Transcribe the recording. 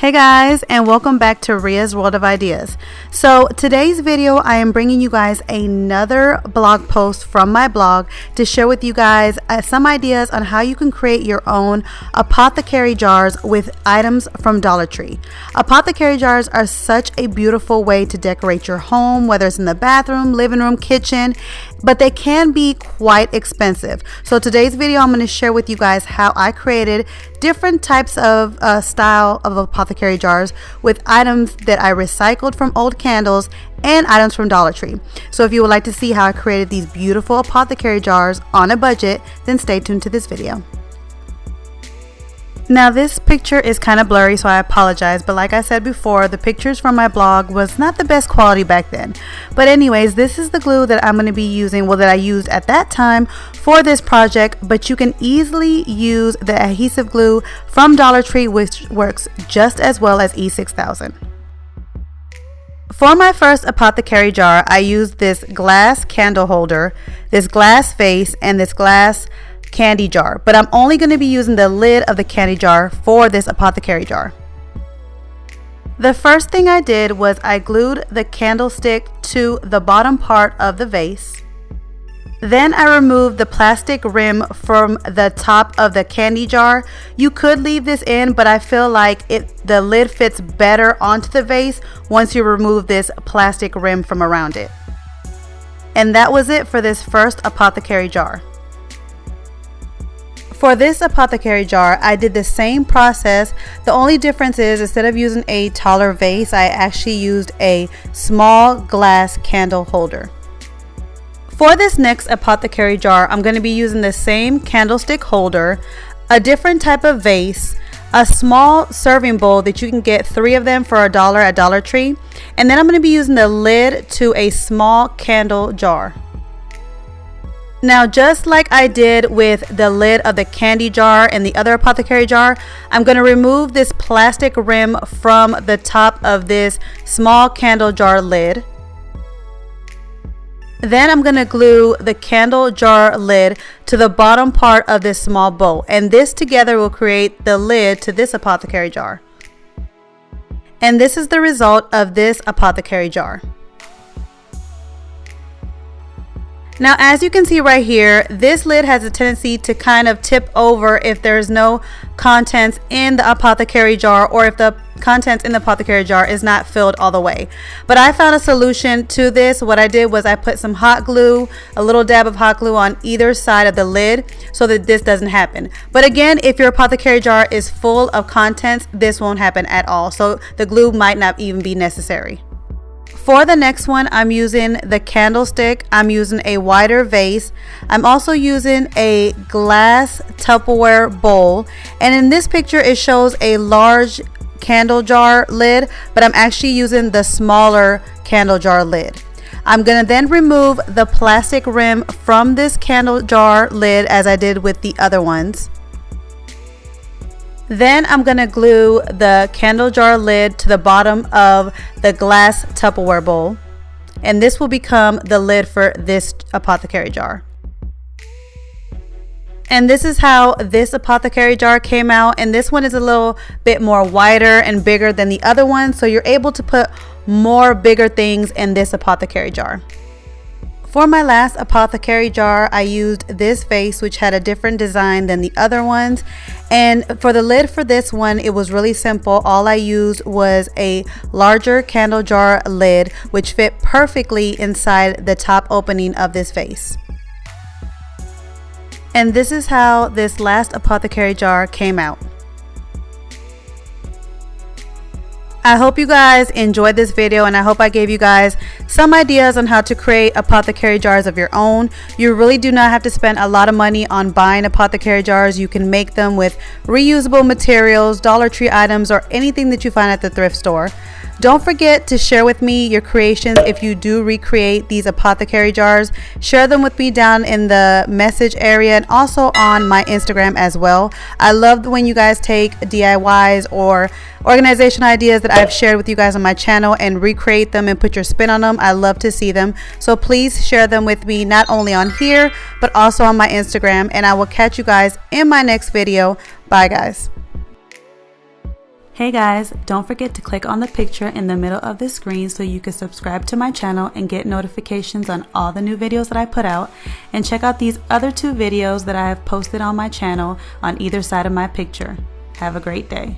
Hey guys, and welcome back to RIA'S World of Ideas. So today's video, I am bringing you guys another blog post from my blog to share with you guys some ideas on how you can create your own apothecary jars with items from Dollar Tree. Apothecary jars are such a beautiful way to decorate your home, whether it's in the bathroom, living room, kitchen, but they can be quite expensive. So today's video, I'm going to share with you guys how I created different types of style of apothecary jars with items that I recycled from old candles and items from Dollar Tree. So if you would like to see how I created these beautiful apothecary jars on a budget, then stay tuned to this video. Now this picture is kind of blurry, so I apologize, but like I said before, the pictures from my blog was not the best quality back then. But anyways, this is the glue that I'm going to be using, well, that I used at that time for this project, but you can easily use the adhesive glue from Dollar Tree, which works just as well as E6000. For my first apothecary jar, I used this glass candle holder, this glass vase, and this glass candy jar, but I'm only going to be using the lid of the candy jar for this apothecary jar. The first thing I did was I glued the candlestick to the bottom part of the vase. Then I removed the plastic rim from the top of the candy jar. You could leave this in, but I feel like the lid fits better onto the vase once you remove this plastic rim from around it. And that was it for this first apothecary jar. For this apothecary jar, I did the same process. The only difference is instead of using a taller vase, I actually used a small glass candle holder. For this next apothecary jar, I'm going to be using the same candlestick holder, a different type of vase, a small serving bowl that you can get 3 of them for $1 at Dollar Tree, and then I'm going to be using the lid to a small candle jar. Now, just like I did with the lid of the candy jar and the other apothecary jar, I'm going to remove this plastic rim from the top of this small candle jar lid. Then I'm going to glue the candle jar lid to the bottom part of this small bowl, and this together will create the lid to this apothecary jar. And this is the result of this apothecary jar. Now, as you can see right here, this lid has a tendency to kind of tip over if there's no contents in the apothecary jar, or if the contents in the apothecary jar is not filled all the way. But I found a solution to this. What I did was I put some hot glue, a little dab of hot glue on either side of the lid so that this doesn't happen. But again, if your apothecary jar is full of contents, this won't happen at all. So the glue might not even be necessary. For the next one, I'm using the candlestick. I'm using a wider vase. I'm also using a glass Tupperware bowl. And in this picture, it shows a large candle jar lid, but I'm actually using the smaller candle jar lid. I'm going to then remove the plastic rim from this candle jar lid as I did with the other ones. Then I'm going to glue the candle jar lid to the bottom of the glass Tupperware bowl, and this will become the lid for this apothecary jar. And this is how this apothecary jar came out, and this one is a little bit more wider and bigger than the other one, so you're able to put more bigger things in this apothecary jar. For my last apothecary jar, I used this vase, which had a different design than the other ones. And for the lid for this one, it was really simple. All I used was a larger candle jar lid, which fit perfectly inside the top opening of this vase. And this is how this last apothecary jar came out. I hope you guys enjoyed this video, and I hope I gave you guys some ideas on how to create apothecary jars of your own. You really do not have to spend a lot of money on buying apothecary jars. You can make them with reusable materials, Dollar Tree items, or anything that you find at the thrift store. Don't forget to share with me your creations if you do recreate these apothecary jars. Share them with me down in the message area and also on my Instagram as well. I love when you guys take DIYs or organization ideas that I've shared with you guys on my channel and recreate them and put your spin on them. I love to see them. So please share them with me, not only on here, but also on my Instagram. And I will catch you guys in my next video. Bye, guys. Hey guys, don't forget to click on the picture in the middle of the screen so you can subscribe to my channel and get notifications on all the new videos that I put out, and check out these other 2 videos that I have posted on my channel on either side of my picture. Have a great day.